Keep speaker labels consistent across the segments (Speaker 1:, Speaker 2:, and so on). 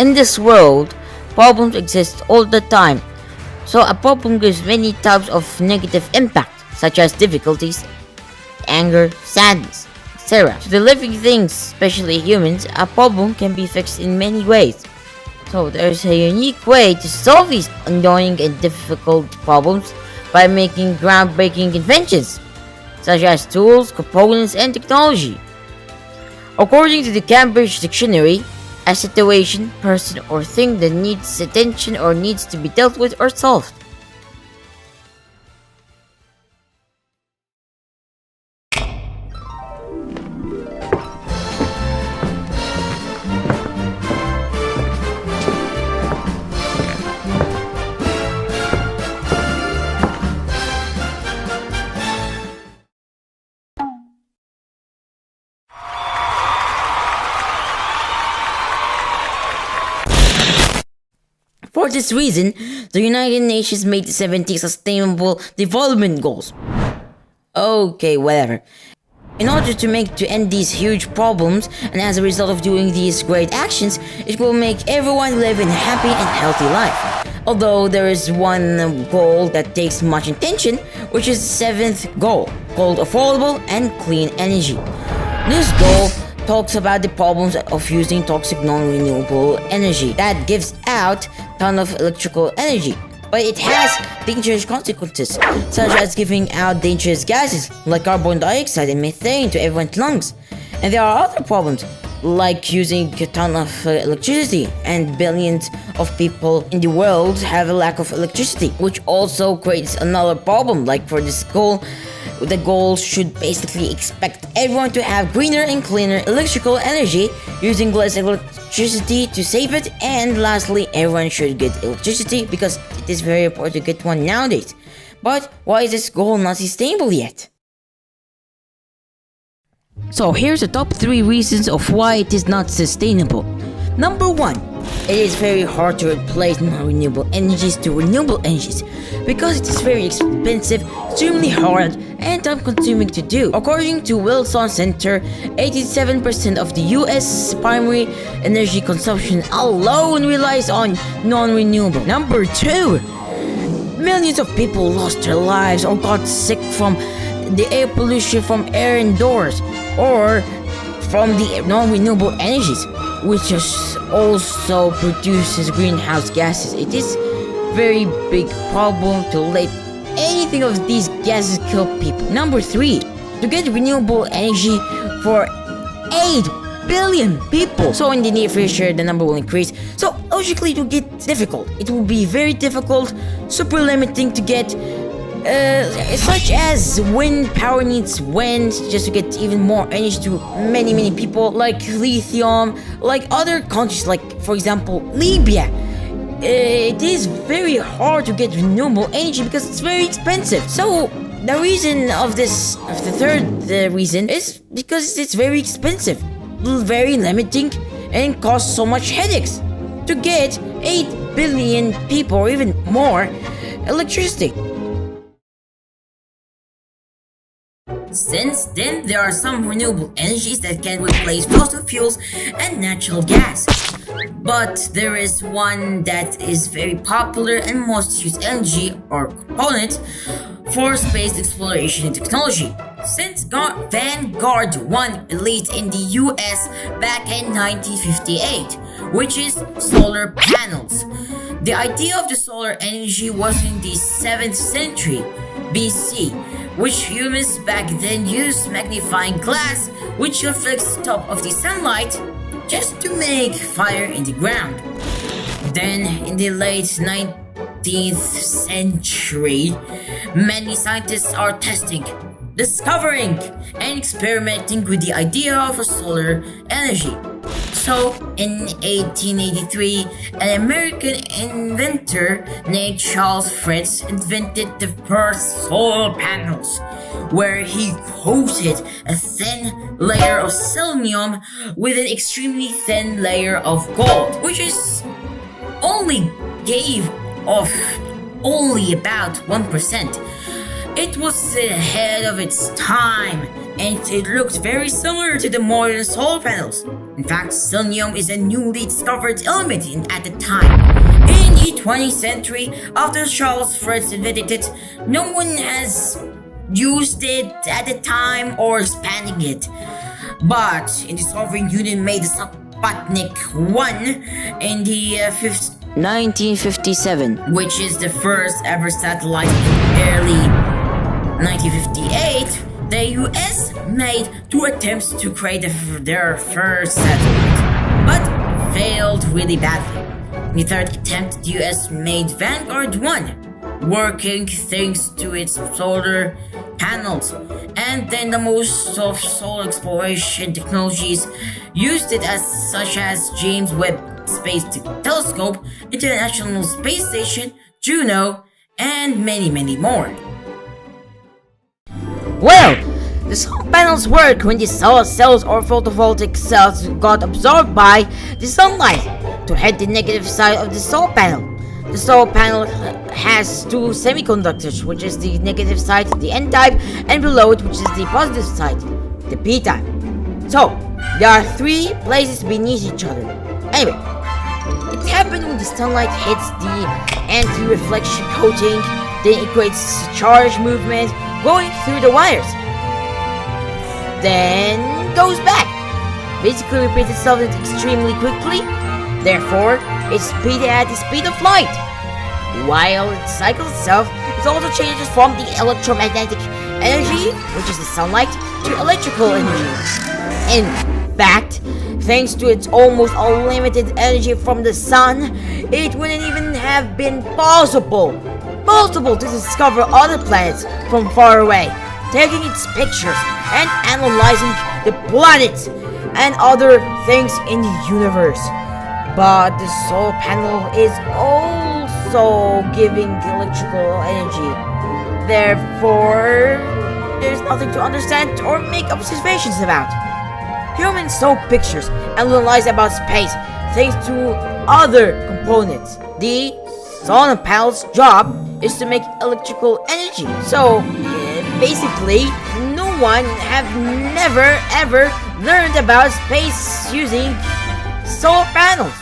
Speaker 1: In this world, problems exist all the time. So a problem gives many types of negative impact, such as difficulties, anger, sadness, etc. To the living things, especially humans, a problem can be fixed in many ways. So there's a unique way to solve these annoying and difficult problems by making groundbreaking inventions, such as tools, components, and technology. According to the Cambridge Dictionary, a situation, person, or thing that needs attention or needs to be dealt with or solved. For this reason, the United Nations made the 70 Sustainable Development Goals. Okay, whatever. In order to end these huge problems, and as a result of doing these great actions, it will make everyone live in a happy and healthy life. Although there is one goal that takes much attention, which is the seventh goal, called Affordable and Clean Energy. This goal talks about the problems of using toxic non-renewable energy that gives out ton of electrical energy, but it has dangerous consequences, such as giving out dangerous gases like carbon dioxide and methane to everyone's lungs. And there are other problems, like using a ton of electricity, and billions of people in the world have a lack of electricity, which also creates another problem. Like for this goal, the goal should basically expect everyone to have greener and cleaner electrical energy, using less electricity to save it, and lastly, everyone should get electricity because it is very important to get one nowadays. But why is this goal not sustainable yet? So here's the top 3 reasons of why it is not sustainable. Number 1. It is very hard to replace non-renewable energies to renewable energies because it is very expensive, extremely hard, and time-consuming to do. According to Wilson Center, 87% of the US primary energy consumption alone relies on non-renewable. Number 2. Millions of people lost their lives or got sick from the air pollution from air indoors or from the non-renewable energies, which also produces greenhouse gases. It is very big problem to let anything of these gases kill people. Number 3, to get renewable energy for 8 billion people. So in the near future, the number will increase. So logically, it will get difficult. It will be very difficult, super limiting to get, such as wind power needs wind just to get even more energy to many people, like lithium, like other countries, like for example Libya. It is very hard to get renewable energy because it's very expensive. So the reason of this, of the third reason, is because it's very expensive, very limiting, and costs so much headaches to get 8 billion people or even more electricity. Since then, there are some renewable energies that can replace fossil fuels and natural gas. But there is one that is very popular and most used energy or component for space exploration and technology, since Vanguard won elite in the US back in 1958, which is solar panels. The idea of the solar energy was in the 7th century BC, which humans back then used magnifying glass which reflects the top of the sunlight just to make fire in the ground. Then in the late 19th century, many scientists are testing, discovering, and experimenting with the idea of a solar energy. So, in 1883, an American inventor named Charles Fritz invented the first solar panels, where he coated a thin layer of selenium with an extremely thin layer of gold, which is only gave off only about 1%. It was ahead of its time, and it looked very similar to the modern solar panels. In fact, selenium is a newly discovered element at the time. In the 20th century, after Charles Fritz invented it, no one has used it at the time or expanding it. But in the Soviet Union made the Sputnik 1 in the 1957, which is the first ever satellite in early 1958, the US made 2 attempts to create their first satellite, but failed really badly. In the 3rd attempt, the US made Vanguard 1, working thanks to its solar panels, and then the most of solar exploration technologies used it, as such as James Webb Space Telescope, International Space Station, Juno, and many more. Well, the solar panels work when the solar cells or photovoltaic cells got absorbed by the sunlight to hit the negative side of the solar panel. The solar panel has 2 semiconductors, which is the negative side, the N-type, and below it, which is the positive side, the P-type. So, there are 3 places beneath each other. Anyway, it happens when the sunlight hits the anti-reflection coating, then it creates charge movement going through the wires, then goes back. Basically repeats itself extremely quickly, therefore it's speed at the speed of light. While it cycles itself, it also changes from the electromagnetic energy, which is the sunlight, to electrical energy. In fact, thanks to its almost unlimited energy from the sun, it wouldn't even have been possible to discover other planets from far away, taking its pictures and analyzing the planets and other things in the universe. But the solar panel is also giving electrical energy. Therefore, there's nothing to understand or make observations about. Humans saw pictures and analyze about space thanks to other components. The solar panel's job is to make electrical energy. So, basically, no one have never ever learned about space using solar panels.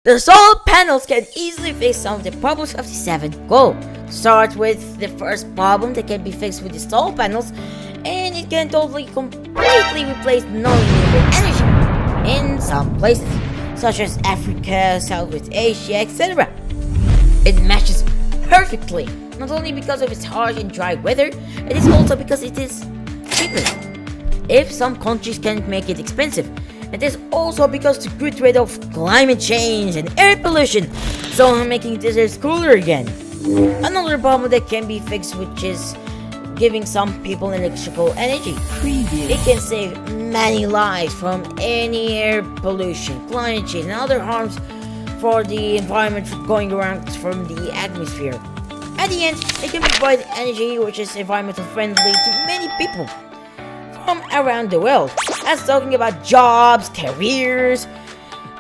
Speaker 1: The solar panels can easily fix some of the problems of the 7th goal. Start with the first problem that can be fixed with the solar panels, and it can completely replace non-renewable energy in some places, such as Africa, Southwest Asia, etc. It matches perfectly, not only because of its harsh and dry weather, it is also because it is cheaper. If some countries can't make it expensive, it is also because to get rid of climate change and air pollution, so making deserts cooler again. Another problem that can be fixed, which is giving some people electrical energy. It can save many lives from any air pollution, climate change, and other harms for the environment going around from the atmosphere. At the end, it can provide energy which is environmental friendly to many people from around the world. As talking about jobs, careers,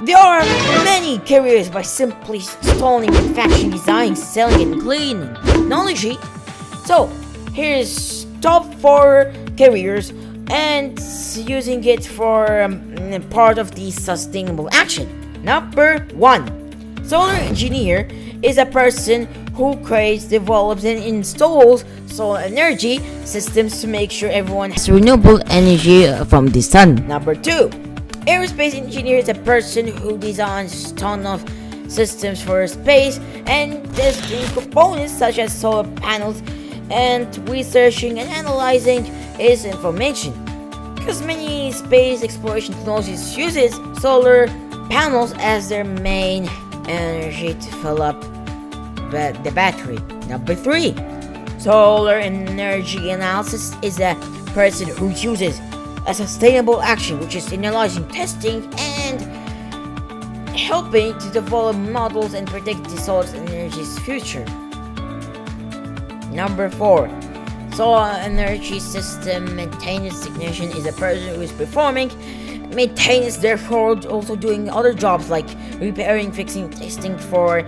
Speaker 1: there are many careers by simply installing, manufacturing, designing, selling, and cleaning technology. So, here's top 4 careers and using it for part of the sustainable action. Number 1. Solar engineer is a person who creates, develops, and installs solar energy systems to make sure everyone has renewable energy from the sun. Number 2. Aerospace engineer is a person who designs ton of systems for space and testing components such as solar panels and researching and analyzing its information. Because many space exploration technologies uses solar panels as their main energy to fill up the battery. Number 3. Solar energy analysis is a person who uses a sustainable action, which is analyzing, testing, and helping to develop models and predict the solar energy's future. Number 4. Solar energy system maintenance technician is a person who is performing maintenance, therefore also doing other jobs like repairing, fixing, testing for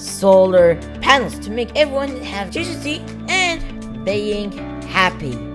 Speaker 1: solar panels to make everyone have electricity and being happy.